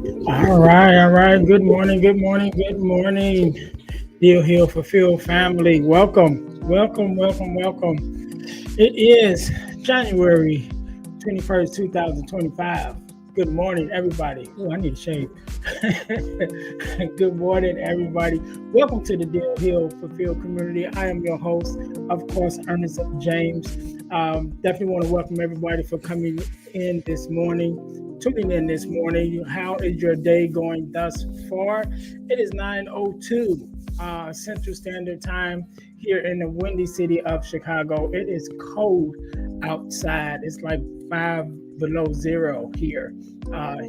All right, all right. Good morning, good morning, good morning. Deal Hill Fulfill family. Welcome. It is January 21st, 2025. Good morning, everybody. Oh, I need a shave. Good morning, everybody. Welcome to the Deal Hill Fulfill community. I am your host, of course, Ernest James. Definitely want to welcome everybody for coming in this morning, tuning in this morning. How is your day going thus far? It is 9:02 Central Standard Time here in the windy city of Chicago. It is cold outside. It's like 5 below 0 here.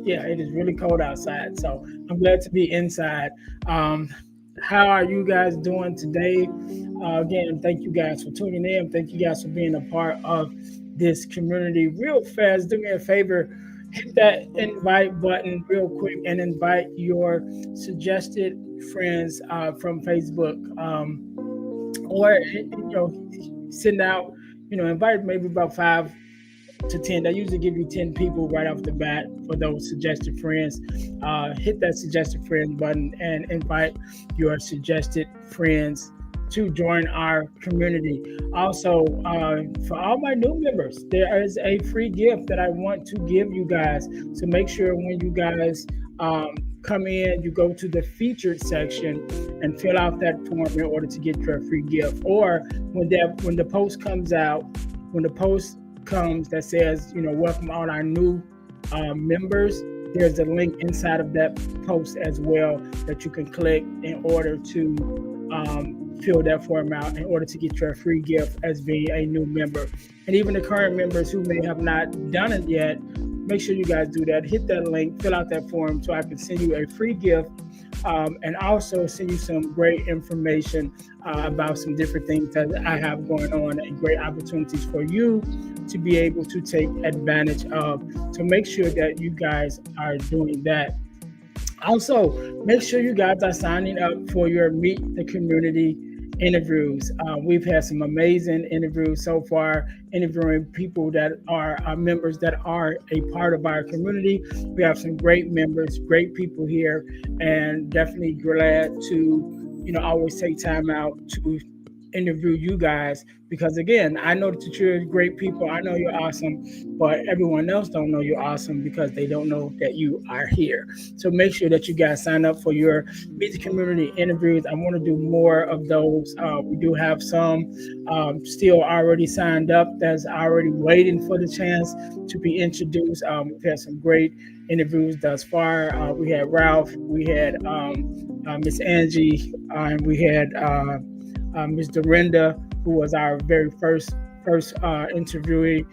Yeah, it is really cold outside. So I'm glad to be inside. Um, how are you guys doing today? Again, thank you guys for tuning in. Thank you guys for being a part of this community. Real fast, do me a favor, hit that invite button real quick and invite your suggested friends from Facebook, or send out, invite maybe about 5 to 10. They usually give you 10 people right off the bat for those suggested friends. Hit that suggested friends button and invite your suggested friends to join our community. Also, for all my new members, there is a free gift that I want to give you guys. So make sure when you guys come in, you go to the featured section and fill out that form in order to get your free gift. Or when the post comes out, when the post comes that says, welcome all our new members, there's a link inside of that post as well that you can click in order to fill that form out in order to get your free gift as being a new member. And even the current members who may have not done it yet, make sure you guys do that. Hit that link, fill out that form so I can send you a free gift, and also send you some great information about some different things that I have going on and great opportunities for you to be able to take advantage of. So make sure that you guys are doing that. Also, make sure you guys are signing up for your Meet the Community interviews. We've had some amazing interviews so far, interviewing people that are members that are a part of our community. We have some great members, great people here, and definitely glad to, always take time out to interview you guys, because again, I know that you're great people. I know you're awesome, but everyone else don't know you're awesome because they don't know that you are here. So make sure that you guys sign up for your Meet the Community interviews. I want to do more of those. We do have some still already signed up that's already waiting for the chance to be introduced. We've had some great interviews thus far. We had Ralph, we had Miss Angie, and we had Ms. Dorinda, who was our very first interviewee.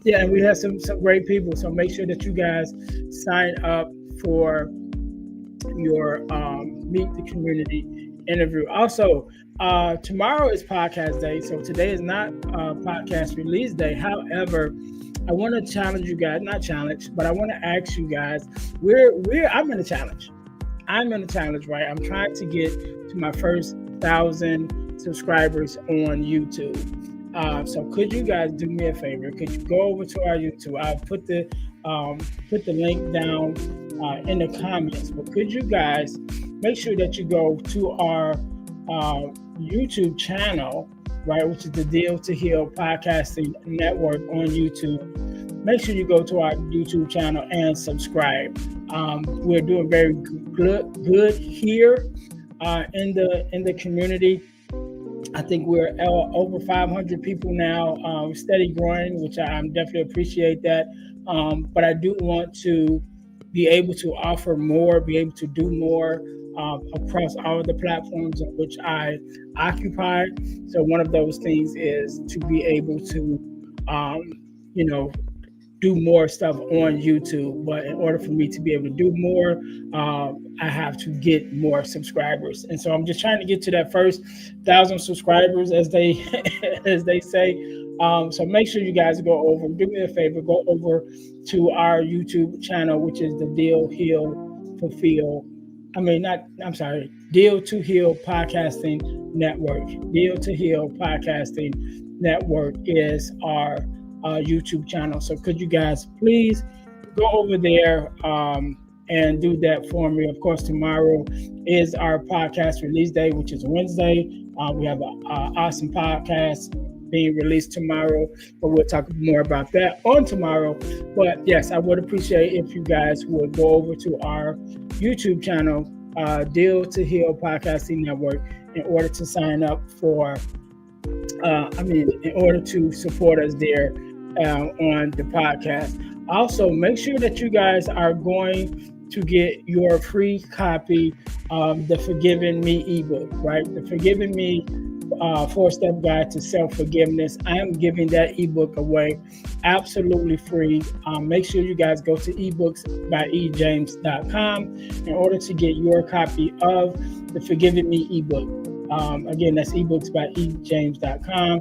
Yeah, and we had some great people. So make sure that you guys sign up for your Meet the Community interview. Also, tomorrow is podcast day, so today is not podcast release day. However, I want to challenge you guys, not challenge, but I want to ask you guys, I'm in a challenge. Right? I'm trying to get to my first 1,000 subscribers on YouTube. So could you guys do me a favor? Could you go over to our YouTube? I'll put the link down in the comments. But could you guys make sure that you go to our YouTube channel, right, which is the Deal to Heal Podcasting Network on YouTube. Make sure you go to our YouTube channel and subscribe. We're doing very good here in the community. I think we're over 500 people now, steady growing, which I definitely appreciate that. But I do want to be able to offer more, be able to do more across all of the platforms in which I occupy. So one of those things is to be able to, do more stuff on YouTube. But in order for me to be able to do more, I have to get more subscribers. And so I'm just trying to get to that first 1,000 subscribers, as they as they say. So make sure you guys go over, do me a favor, go over to our YouTube channel, which is the Deal Fulfill. Deal to Heal Podcasting Network. Deal to Heal Podcasting Network is our YouTube channel. So could you guys please go over there, and do that for me. Of course, tomorrow is our podcast release day, which is Wednesday. We have an awesome podcast being released tomorrow, but we'll talk more about that on tomorrow. But yes, I would appreciate if you guys would go over to our YouTube channel, Deal to Heal Podcasting Network, in order to sign up for, in order to support us there on the podcast. Also, make sure that you guys are going to get your free copy of the Forgiving Me ebook, right? The Forgiving Me 4-step guide to self-forgiveness. I am giving that ebook away absolutely free. Make sure you guys go to ebooksbyejames.com in order to get your copy of the Forgiving Me ebook. Again, that's ebooksbyejames.com.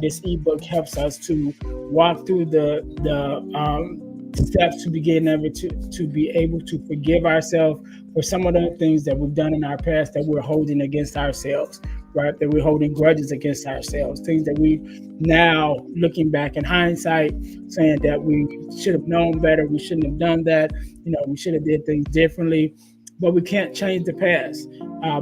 This ebook helps us to walk through the steps to begin able to be able to forgive ourselves for some of the things that we've done in our past that we're holding against ourselves, right? That we're holding grudges against ourselves, things that we now, looking back in hindsight, saying that we should have known better, we shouldn't have done that, we should have did things differently. But we can't change the past,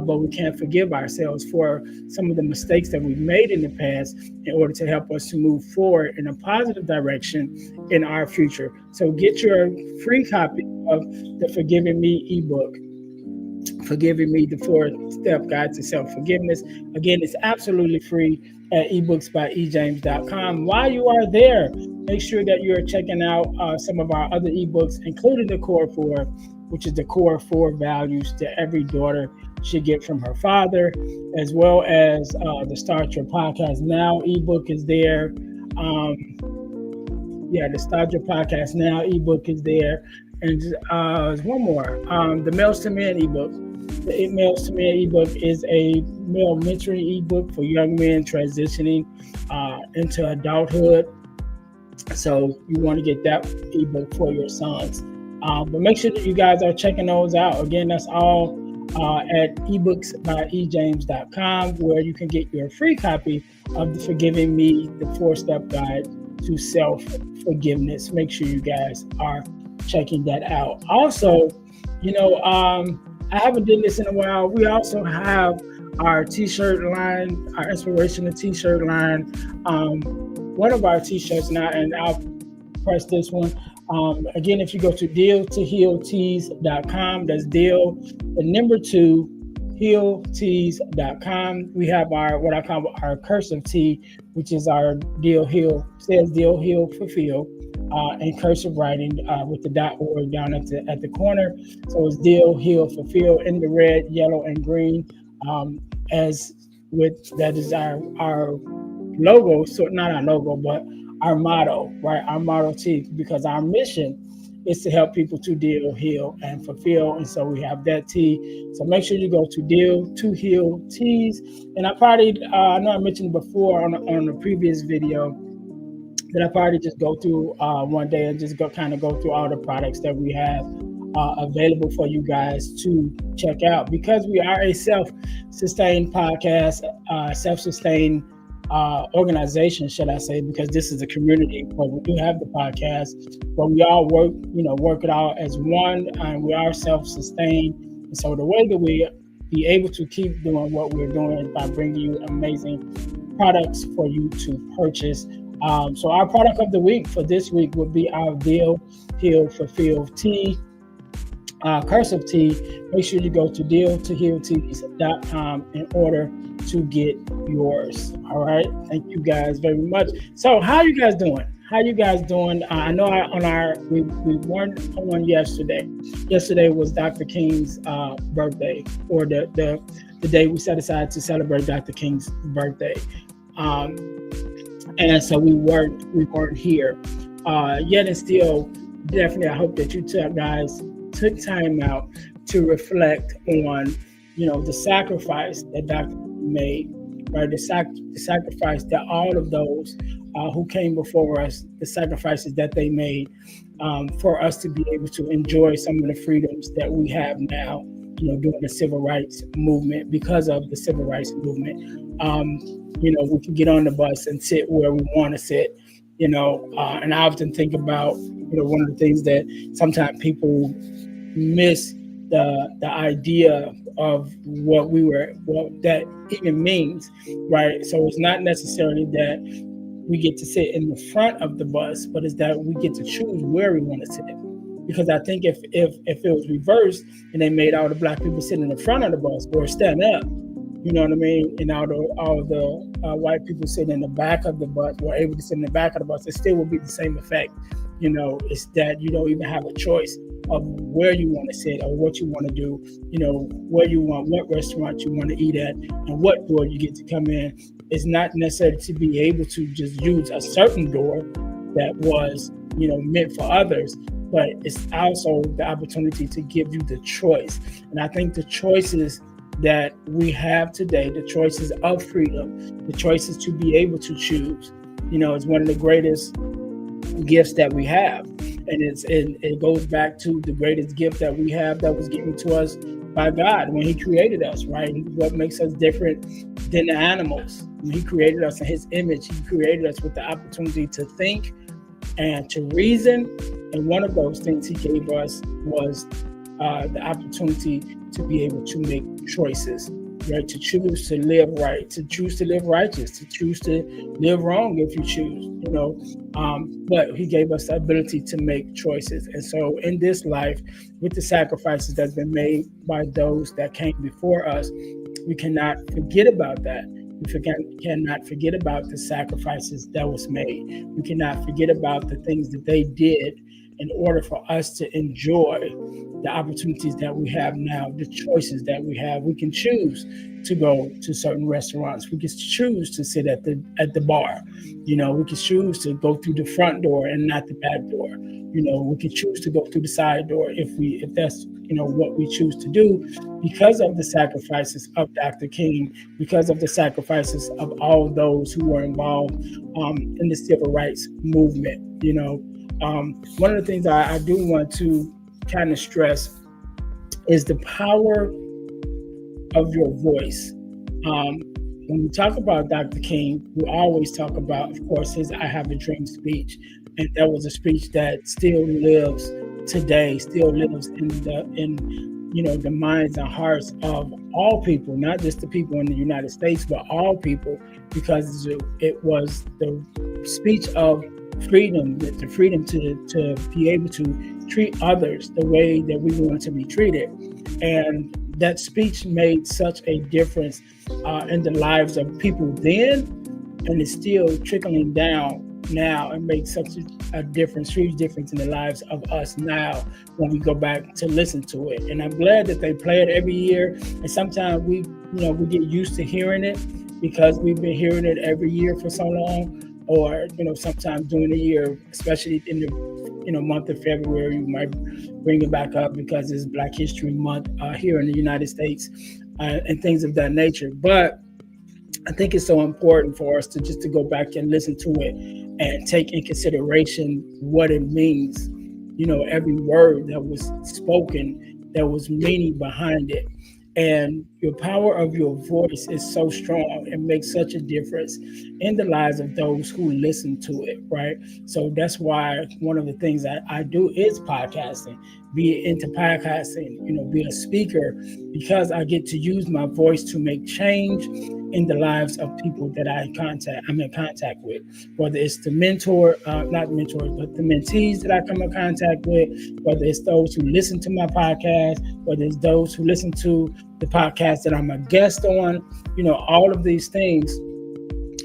but we can forgive ourselves for some of the mistakes that we've made in the past in order to help us to move forward in a positive direction in our future. So get your free copy of the Forgiving Me ebook, Forgiving Me, the 4-step guide to self-forgiveness. Again, it's absolutely free at ebooksbyejames.com. While you are there, make sure that you're checking out some of our other ebooks, including the Core 4, which is the core 4 values that every daughter should get from her father, as well as the Start Your Podcast Now ebook is there. The Start Your Podcast Now ebook is there. And there's one more, the Males to Men ebook. The It Males to Men ebook is a male mentoring ebook for young men transitioning into adulthood. So you want to get that ebook for your sons. But make sure that you guys are checking those out. Again, that's all at ebooksbyejames.com, where you can get your free copy of the Forgiving Me, the 4-step guide to self-forgiveness. Make sure you guys are checking that out. Also, I haven't done this in a while. We also have our t-shirt line, our inspirational t-shirt line. One of our t-shirts now, and I'll press this one. Again, if you go to deal2healtees.com, that's deal, the number 2, healtees.com. We have what I call our cursive tee, which is our Deal Heal, says Deal Heal Fulfill, in cursive writing with the .org down at the corner. So it's Deal Heal Fulfill in the red, yellow, and green. That is our logo. So not our logo, but our motto, right? Our motto tee, because our mission is to help people to deal, heal, and fulfill. And so we have that tee. So make sure you go to Deal to Heal Tees. And I know I mentioned before on the previous video that I probably just go through one day and just go through all the products that we have available for you guys to check out, because we are a self-sustained podcast, self-sustained organization, should I say, because this is a community, but we do have the podcast, but we all work it out as one, and we are self-sustained. And so the way that we be able to keep doing what we're doing is by bringing you amazing products for you to purchase. So our product of the week for this week would be our Deal Heal Fulfill tee, cursive tee. Make sure you go to deal2healtees.com in order to get yours. All right. Thank you guys very much. So how you guys doing? I know we weren't on yesterday. Yesterday was Dr. King's birthday, or the day we set aside to celebrate Dr. King's birthday. And so we weren't here. Yet and still, definitely, I hope that you guys took time out to reflect on, the sacrifice that Dr. made, right? The sacrifice that all of those who came before us, the sacrifices that they made for us to be able to enjoy some of the freedoms that we have now, during the civil rights movement, because of the civil rights movement. We can get on the bus and sit where we want to sit, and I often think about, one of the things that sometimes people miss the idea of what that even means, right? So it's not necessarily that we get to sit in the front of the bus, but it's that we get to choose where we want to sit. Because I think if it was reversed and they made all the black people sit in the front of the bus or stand up, you know what I mean, and all the white people sitting in the back of the bus were able to sit in the back of the bus, it still would be the same effect. You know, it's that you don't even have a choice of where you want to sit or what you want to do, you know, where you want, what restaurant you want to eat at, and what door you get to come in. It's not necessary to be able to just use a certain door that was, you know, meant for others, but it's also the opportunity to give you the choice. And I think the choices that we have today, the choices of freedom, the choices to be able to choose, you know, is one of the greatest gifts that we have. And it goes back to the greatest gift that we have that was given to us by God when he created us, right? What makes us different than the animals. When he created us in his image, he created us with the opportunity to think and to reason. And one of those things he gave us was the opportunity to be able to make choices, right? To choose to live right, to choose to live righteous, to choose to live wrong if you choose, you know. But he gave us the ability to make choices. And so in this life, with the sacrifices that's been made by those that came before us, we cannot forget about that. We cannot forget about the sacrifices that was made. We cannot forget about the things that they did in order for us to enjoy the opportunities that we have now, the choices that we have. We can choose to go to certain restaurants. We can choose to sit at the bar. You know, we can choose to go through the front door and not the back door. You know, we can choose to go through the side door if that's, you know, what we choose to do, because of the sacrifices of Dr. King, because of the sacrifices of all those who were involved in the civil rights movement. You know, one of the things I do want to kind of stress is the power of your voice. When we talk about Dr. King, we always talk about, of course, his "I Have a Dream" speech, and that was a speech that still lives today, still lives in you know, the minds and hearts of all people, not just the people in the United States, but all people, because it was the speech of freedom, the freedom to be able to treat others the way that we want to be treated. And that speech made such a difference in the lives of people then, and it's still trickling down now and makes such a difference, huge difference in the lives of us now when we go back to listen to it. And I'm glad that they play it every year. And sometimes we get used to hearing it because we've been hearing it every year for so long. Or, you know, sometimes during the year, especially in the, you know, month of February, you might bring it back up because it's Black History Month here in the United States and things of that nature. But I think it's so important for us to go back and listen to it and take in consideration what it means. You know, every word that was spoken, there was meaning behind it. And your power of your voice is so strong and makes such a difference in the lives of those who listen to it, right? So that's why one of the things that I do is podcasting, be into podcasting, you know, be a speaker, because I get to use my voice to make change in the lives of people that I'm in contact with, whether it's the not mentors, but the mentees that I come in contact with, whether it's those who listen to my podcast, whether it's those who listen to the podcast that I'm a guest on, you know, all of these things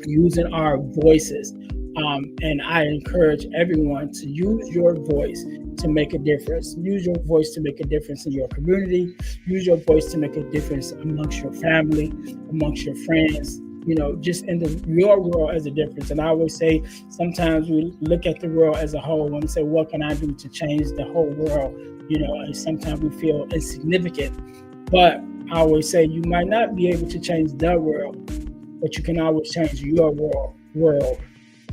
using our voices. And I encourage everyone to use your voice to make a difference. Use your voice to make a difference in your community. Use your voice to make a difference amongst your family, amongst your friends, you know, just in your world as a difference. And I always say, sometimes we look at the world as a whole and say, what can I do to change the whole world? You know, and sometimes we feel insignificant. But I always say, you might not be able to change the world, but you can always change your world.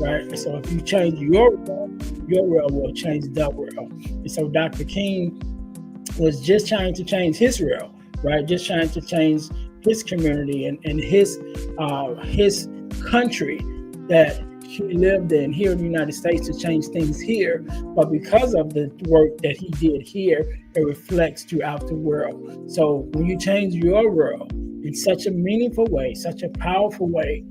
Right. So if you change your world will change the world. And so Dr. King was just trying to change his world, right? Just trying to change his community and his country, that he lived in here in the United States to change things here, but because of the work that he did here, it reflects throughout the world. So when you change your world in such a meaningful way, such a powerful way,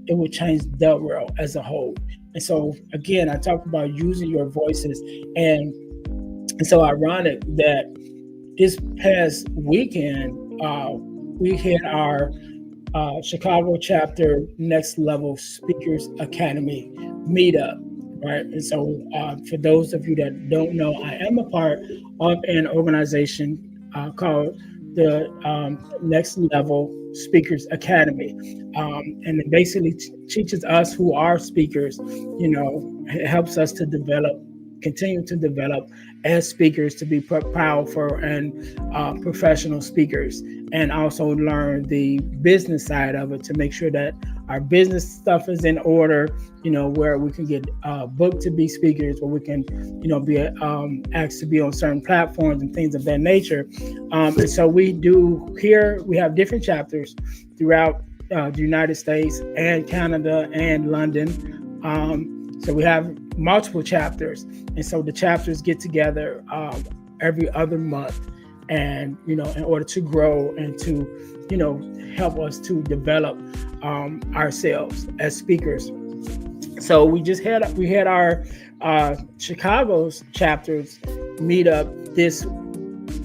it will change the world as a whole. And so again, I talked about using your voices, and it's so ironic that this past weekend we had our Chicago chapter Next Level Speakers Academy meetup, right? And so for those of you that don't know, I am a part of an organization called the Next Level Speakers Academy, and it basically teaches us who are speakers. It helps us to continue to develop as speakers, to be powerful and professional speakers, and also learn the business side of it to make sure that our business stuff is in order, where we can get booked to be speakers, where we can, be asked to be on certain platforms and things of that nature. And so we have different chapters throughout the United States and Canada and London. So we have multiple chapters. And so the chapters get together every other month, and, in order to grow and to, help us to develop ourselves as speakers. So we had our Chicago's chapters meet up this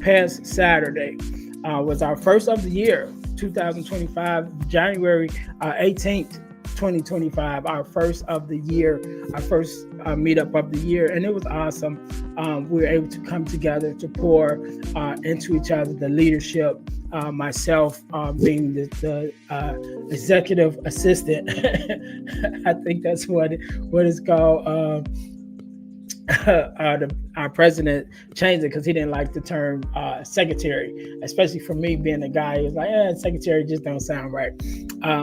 past Saturday. Was our first of the year, 2025, January 18th. 2025, our first of the year, our first meetup of the year, and it was awesome. We were able to come together to pour into each other, the leadership, myself being the executive assistant. I think that's what it's called. Our president changed it because he didn't like the term secretary, especially for me being a guy. He was like, secretary just don't sound right.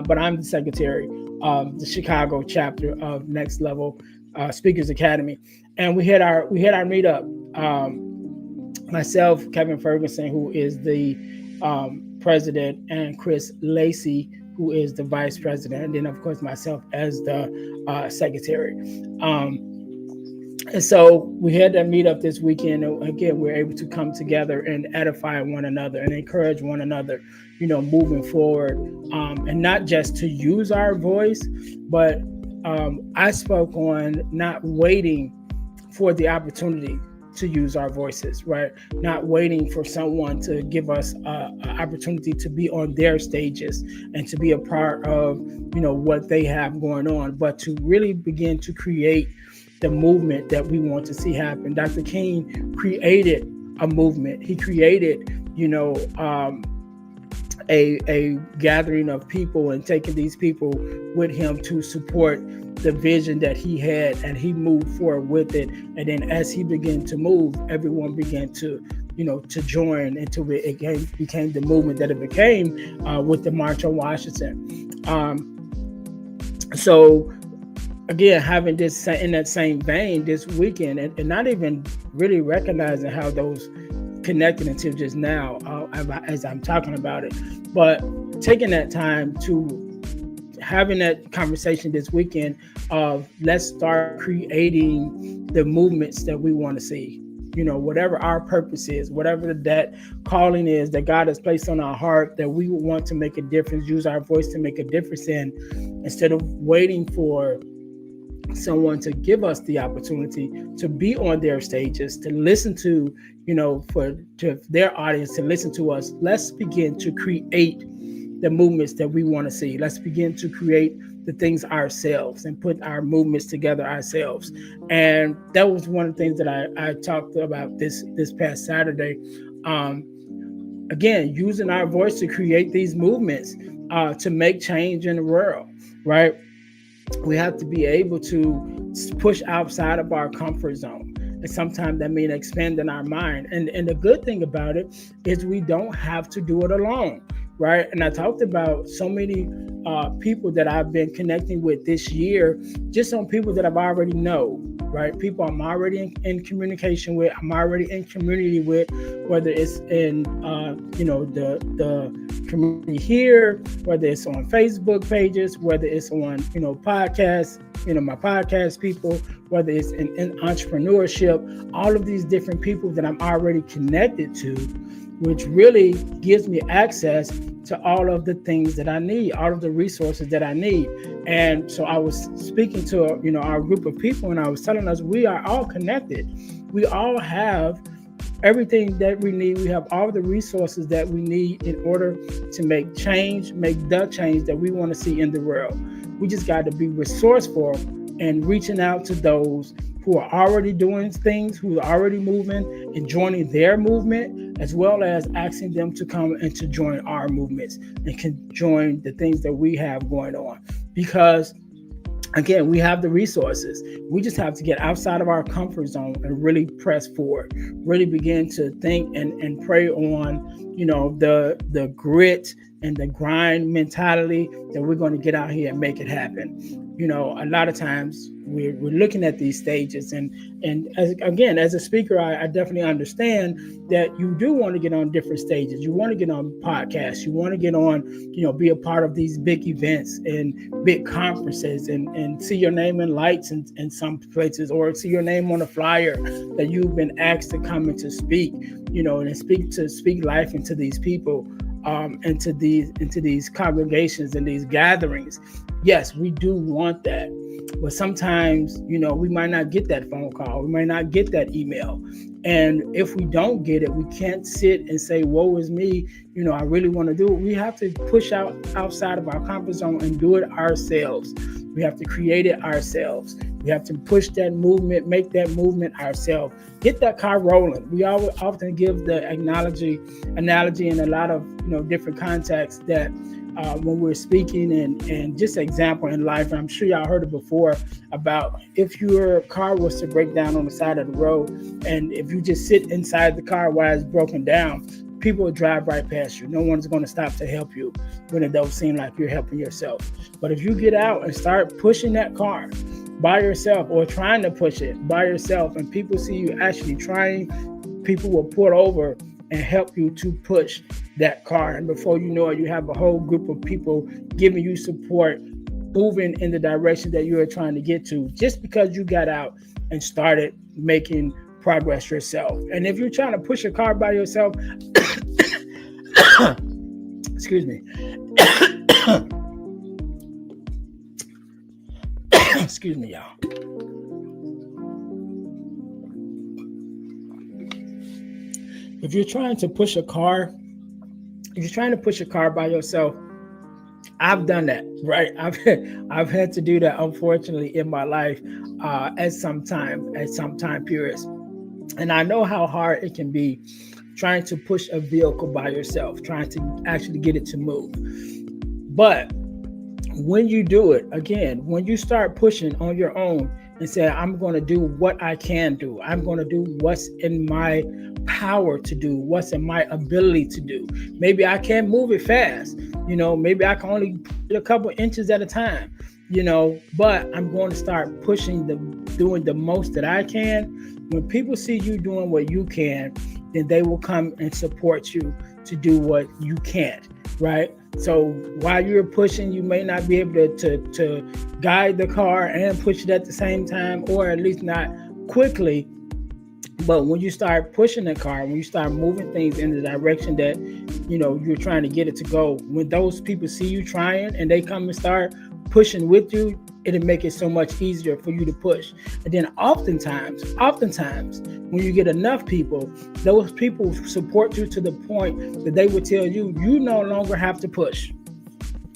But I'm the secretary of the Chicago chapter of Next Level Speakers Academy, and we had our meetup. Myself, Kevin Ferguson, who is the president, and Chris Lacey, who is the vice president, and then of course myself as the secretary. And so we had that meetup this weekend. And again, we're able to come together and edify one another and encourage one another, moving forward. And not just to use our voice, but I spoke on not waiting for the opportunity to use our voices, right? Not waiting for someone to give us an opportunity to be on their stages and to be a part of, what they have going on, but to really begin to create the movement that we want to see happen. Dr. King created a movement. He created, a gathering of people and taking these people with him to support the vision that he had, and he moved forward with it. And then as he began to move, everyone began to, to join until it became the movement that it became with the March on Washington. So again, having this in that same vein this weekend, and not even really recognizing how those connected until just now as I'm talking about it, but taking that time to having that conversation this weekend of let's start creating the movements that we want to see. Whatever our purpose is, whatever that calling is that God has placed on our heart, that we want to make a difference, use our voice to make a difference in, instead of waiting for someone to give us the opportunity to be on their stages, to listen to, to their audience to listen to us. Let's begin to create the movements that we want to see. Let's begin to create the things ourselves and put our movements together ourselves. And that was one of the things that I talked about this past Saturday. Again, using our voice to create these movements to make change in the world, right? We have to be able to push outside of our comfort zone. And sometimes that means expanding our mind. And the good thing about it is we don't have to do it alone, right? And I talked about so many people that I've been connecting with this year, just on people that I've already know, right? People I'm already in communication with, I'm already in community with, whether it's in the community here, whether it's on Facebook pages, whether it's on podcasts, my podcast people, whether it's in entrepreneurship, all of these different people that I'm already connected to, which really gives me access to all of the things that I need, all of the resources that I need. And so I was speaking to our group of people, and I was telling us we are all connected. We all have everything that we need. We have all the resources that we need in order to make the change that we want to see in the world. We just got to be resourceful and reaching out to those who are already doing things, who are already moving and joining their movement, as well as asking them to come and to join our movements and can join the things that we have going on. Because again, we have the resources. We just have to get outside of our comfort zone and really press forward, really begin to think and pray on, the grit and the grind mentality that we're going to get out here and make it happen. A lot of times we're looking at these stages, and as a speaker, I definitely understand that you do want to get on different stages. You want to get on podcasts. You want to get on, be a part of these big events and big conferences and see your name in lights in some places, or see your name on a flyer that you've been asked to come and to speak, and speak life into these people, into these congregations and these gatherings. Yes, we do want that. But sometimes, we might not get that phone call. We might not get that email. And if we don't get it, we can't sit and say, woe is me. I really want to do it. We have to push outside of our comfort zone and do it ourselves. We have to create it ourselves. We have to push that movement, make that movement ourselves. Get that car rolling. We often give the analogy in a lot of different contexts that when we're speaking and just an example in life, and I'm sure y'all heard it before, about if your car was to break down on the side of the road, and if you just sit inside the car while it's broken down, people will drive right past you. No one's going to stop to help you when it don't seem like you're helping yourself. But if you get out and start pushing that car by yourself, or trying to push it by yourself, and people see you actually trying, people will pull over and help you to push that car. And before you know it, you have a whole group of people giving you support, moving in the direction that you are trying to get to, just because you got out and started making progress yourself. And if you're trying to push a car by yourself, excuse me, excuse me, y'all. If you're trying to push a car by yourself, I've done that, right? I've had to do that, unfortunately, in my life at some time periods. And I know how hard it can be trying to push a vehicle by yourself, trying to actually get it to move. But when you do it, again, when you start pushing on your own and say, I'm going to do what I can do, I'm going to do what's in my power to do, what's in my ability to do. Maybe I can't move it fast, maybe I can only put a couple inches at a time, but I'm going to start pushing, doing the most that I can. When people see you doing what you can, then they will come and support you to do what you can't, right? So while you're pushing, you may not be able to guide the car and push it at the same time, or at least not quickly. But when you start pushing the car, when you start moving things in the direction that, you're trying to get it to go, when those people see you trying and they come and start pushing with you, it'll make it so much easier for you to push. And then oftentimes, when you get enough people, those people support you to the point that they will tell you, you no longer have to push.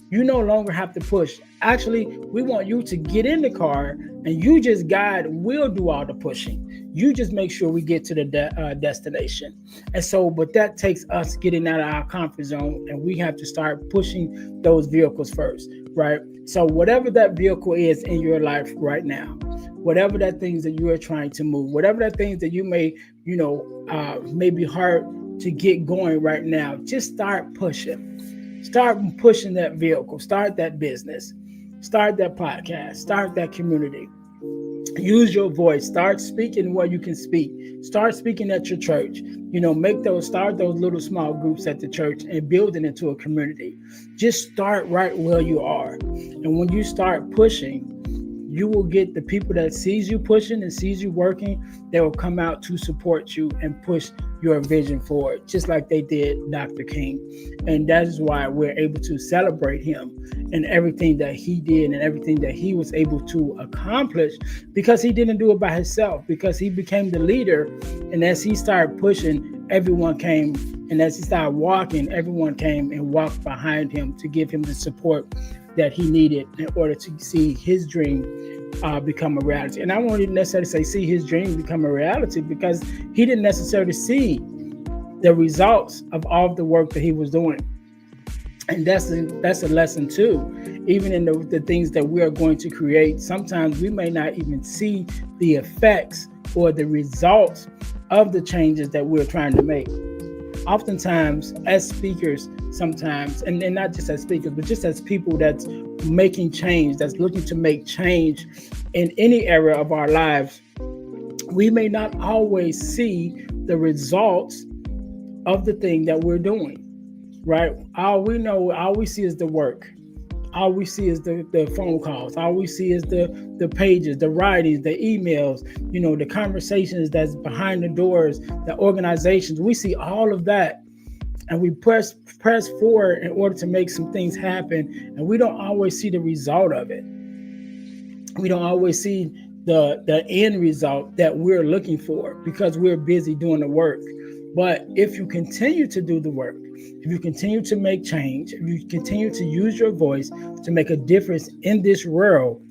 You no longer have to push. Actually, we want you to get in the car and you just guide, we'll do all the pushing. You just make sure we get to the destination. And so, but that takes us getting out of our comfort zone, and we have to start pushing those vehicles first, right? So whatever that vehicle is in your life right now, whatever that things that you are trying to move, whatever that things that you may, may be hard to get going right now, just start pushing. Start pushing that vehicle, start that business, start that podcast, start that community. Use your voice. Start speaking where you can speak. Start speaking at your church. Start those little small groups at the church and build it into a community. Just start right where you are. And when you start pushing, you will get the people that sees you pushing and sees you working. They will come out to support you and push your vision forward, just like they did Dr. King. And that is why we're able to celebrate him and everything that he did and everything that he was able to accomplish, because he didn't do it by himself, because he became the leader. And as he started pushing, everyone came. And as he started walking, everyone came and walked behind him to give him the support that he needed in order to see his dream become a reality. And I won't even necessarily say see his dream become a reality, because he didn't necessarily see the results of all of the work that he was doing. And that's a lesson too. Even in the things that we are going to create, sometimes we may not even see the effects or the results of the changes that we're trying to make. Oftentimes, as speakers, sometimes, and not just as speakers, but just as people that's making change, that's looking to make change in any area of our lives, we may not always see the results of the thing that we're doing, right? All we see is the work. All we see is the phone calls. All we see is the pages, the writings, the emails, the conversations that's behind the doors, the organizations. We see all of that, and we press forward in order to make some things happen. And we don't always see the result of it. We don't always see the end result that we're looking for, because we're busy doing the work. But if you continue to do the work, if you continue to make change, if you continue to use your voice to make a difference in this world,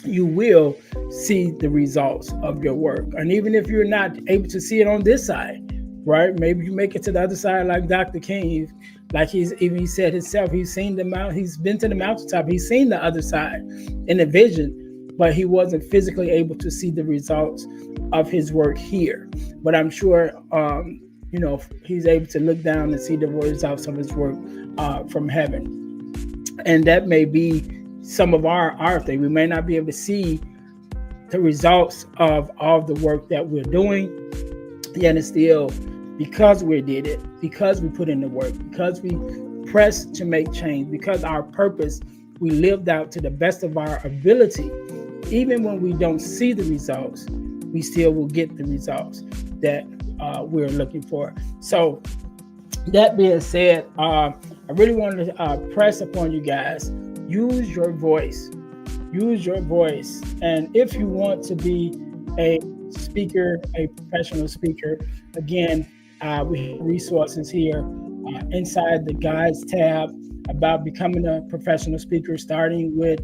you will see the results of your work. And even if you're not able to see it on this side, right? Maybe you make it to the other side like Dr. King. Like he said himself, he's seen he's been to the mountaintop, he's seen the other side in a vision, but he wasn't physically able to see the results of his work here. But I'm sure, he's able to look down and see the results of his work from heaven. And that may be some of our thing. We may not be able to see the results of all the work that we're doing, yet it's still because we did it, because we put in the work, because we pressed to make change, because our purpose we lived out to the best of our ability. Even when we don't see the results, we still will get the results that we're looking for. So that being said, I really wanted to press upon you guys, use your voice. Use your voice. And if you want to be a speaker, a professional speaker, again, we have resources here inside the guides tab about becoming a professional speaker, starting with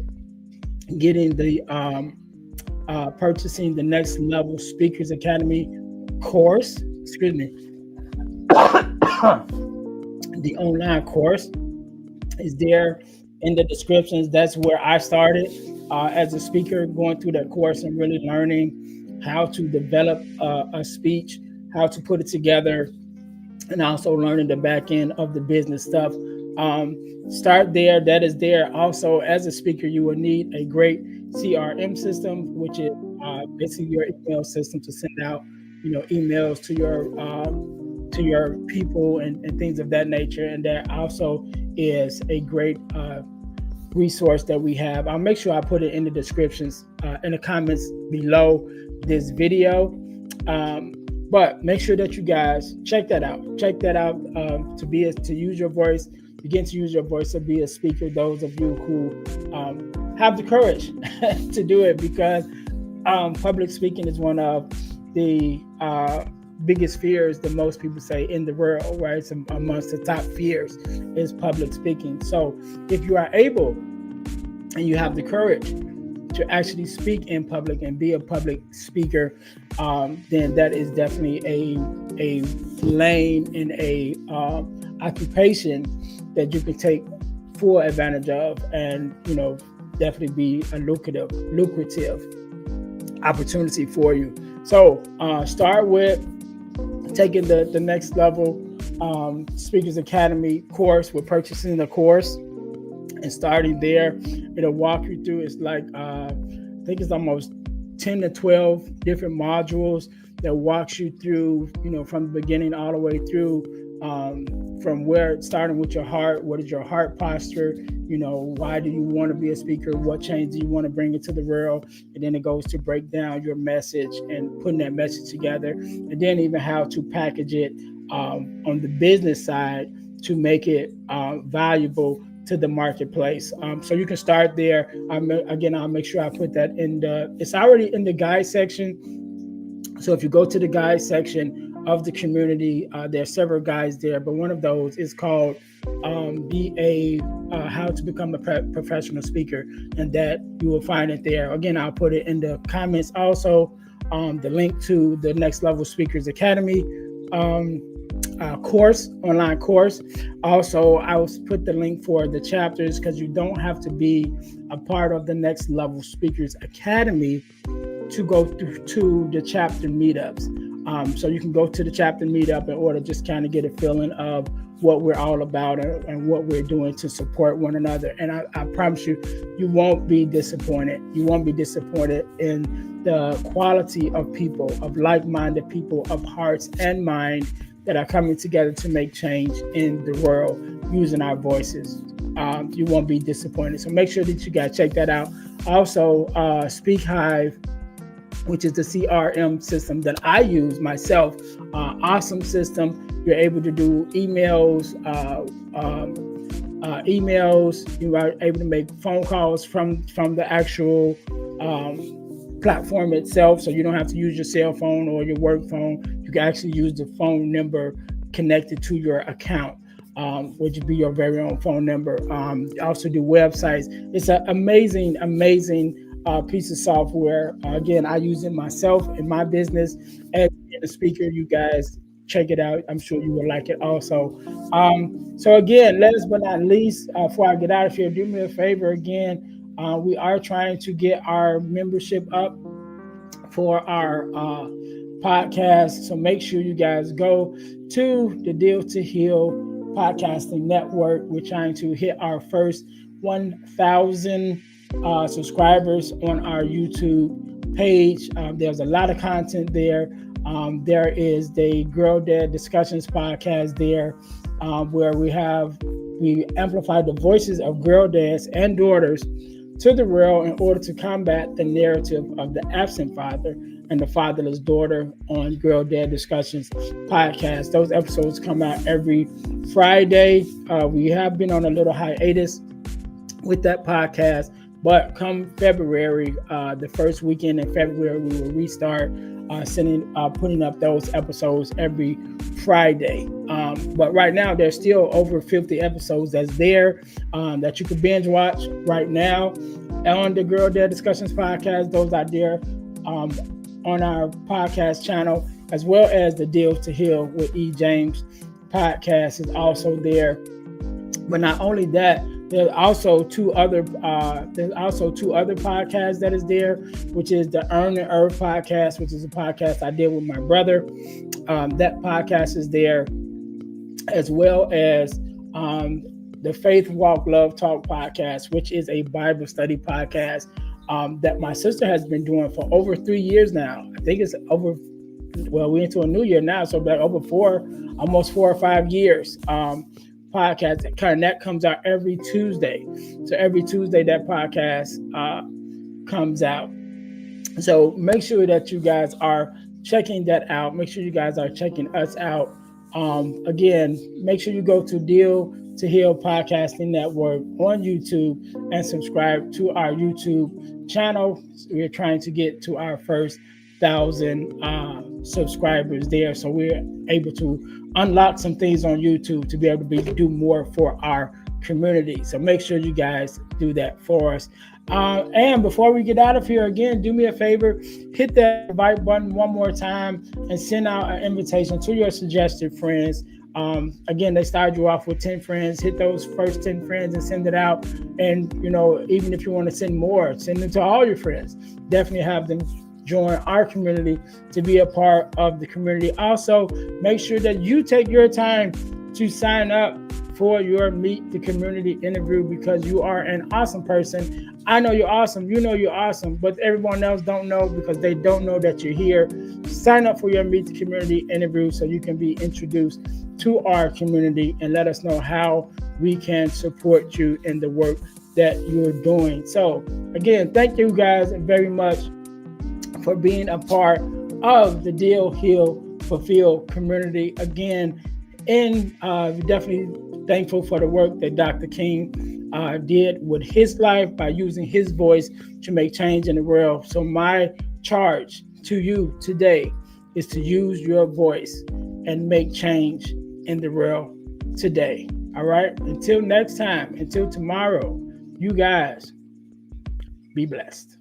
getting the purchasing the Next Level Speakers Academy course. The online course is there in the descriptions. That's where I started as a speaker, going through that course and really learning how to develop a speech, how to put it together, and also learning the back end of the business stuff. Start there. That is there. Also, as a speaker, you will need a great CRM system, which is basically your email system to send out, emails to your people and things of that nature. And that also is a great resource that we have. I'll make sure I put it in the descriptions, in the comments below this video. But make sure that you guys check that out. Check that out to use your voice. Begin to use your voice to be a speaker. Those of you who have the courage to do it, because public speaking is one of the biggest fears that most people say in the world, right? It's amongst the top fears is public speaking. So if you are able and you have the courage to actually speak in public and be a public speaker, then that is definitely a lane and a occupation that you can take full advantage of, and definitely be a lucrative opportunity for you. So start with taking the Next Level Speakers Academy course. We're purchasing the course and starting there. It'll walk you through. It's like I think it's almost 10 to 12 different modules that walks you through, from the beginning all the way through, from starting with your heart. What is your heart posture? Why do you want to be a speaker? What change do you want to bring into the world? And then it goes to break down your message and putting that message together, and then even how to package it on the business side to make it valuable to the marketplace. So you can start there. I'll make sure I put that it's already in the guide section. So if you go to the guide section of the community, there are several guides there, but one of those is called How to Become a Professional Speaker, and that you will find it there. Again, I'll put it in the comments. Also, the link to the Next Level Speakers Academy online course. Also, I will put the link for the chapters, because you don't have to be a part of the Next Level Speakers Academy to go to the chapter meetups. So you can go to the chapter meetup in order to just kind of get a feeling of what we're all about and what we're doing to support one another. And I promise you, you won't be disappointed. You won't be disappointed in the quality of people, of like-minded people, of hearts and mind that are coming together to make change in the world using our voices. You won't be disappointed. So make sure that you guys check that out. Also, SpeakHive, which is the CRM system that I use myself. Awesome system. You're able to do emails. You are able to make phone calls from the actual platform itself. So you don't have to use your cell phone or your work phone. You can actually use the phone number connected to your account, which would be your very own phone number. You also do websites. It's an amazing piece of software. Again, I use it myself in my business. As a speaker, you guys check it out. I'm sure you will like it also. So again, last but not least, before I get out of here, do me a favor again. We are trying to get our membership up for our podcast. So make sure you guys go to the Deal to Heal Podcasting Network. We're trying to hit our first 1,000 subscribers on our YouTube page. There's a lot of content there. There is the Girl Dad Discussions podcast there, where we amplify the voices of girl dads and daughters to the world in order to combat the narrative of the absent father and the fatherless daughter on Girl Dad Discussions podcast. Those episodes come out every Friday. We have been on a little hiatus with that podcast, but come February, the first weekend in February, we will restart putting up those episodes every Friday. But right now, there's still over 50 episodes that's there that you can binge watch right now on the Girl Dad Discussions podcast. Those are there on our podcast channel, as well as the Deal to Heal with E. James podcast is also there. But not only that, there's also two other podcasts that is there, which is the Earn and Earth podcast, which is a podcast I did with my brother. That podcast is there, as well as the Faith Walk Love Talk podcast, which is a Bible study podcast that my sister has been doing for over 3 years now. I think it's we're into a new year now, so about almost 4 or 5 years. Podcast that comes out every Tuesday. So every Tuesday that podcast comes out. So make sure that you guys are checking that out. Make sure you guys are checking us out. Again, make sure you go to Deal to Heal Podcasting Network on YouTube and subscribe to our YouTube channel. We're trying to get to our first 1,000 subscribers there, so we're able to unlock some things on YouTube to be able to do more for our community. So make sure you guys do that for us. And before we get out of here, again, do me a favor, hit that invite button one more time and send out an invitation to your suggested friends. Again, they started you off with 10 friends. Hit those first 10 friends and send it out. And, even if you want to send more, send them to all your friends. Definitely have them join our community to be a part of the community. Also, make sure that you take your time to sign up for your Meet the Community interview, because you are an awesome person. I know you're awesome. You know you're awesome, but everyone else don't know because they don't know that you're here. Sign up for your Meet the Community interview so you can be introduced to our community and let us know how we can support you in the work that you're doing. So again, thank you guys very much for being a part of the Deal, Heal, Fulfill community. Again, and definitely thankful for the work that Dr. King did with his life by using his voice to make change in the world. So my charge to you today is to use your voice and make change in the world today. All right. Until next time, until tomorrow, you guys be blessed.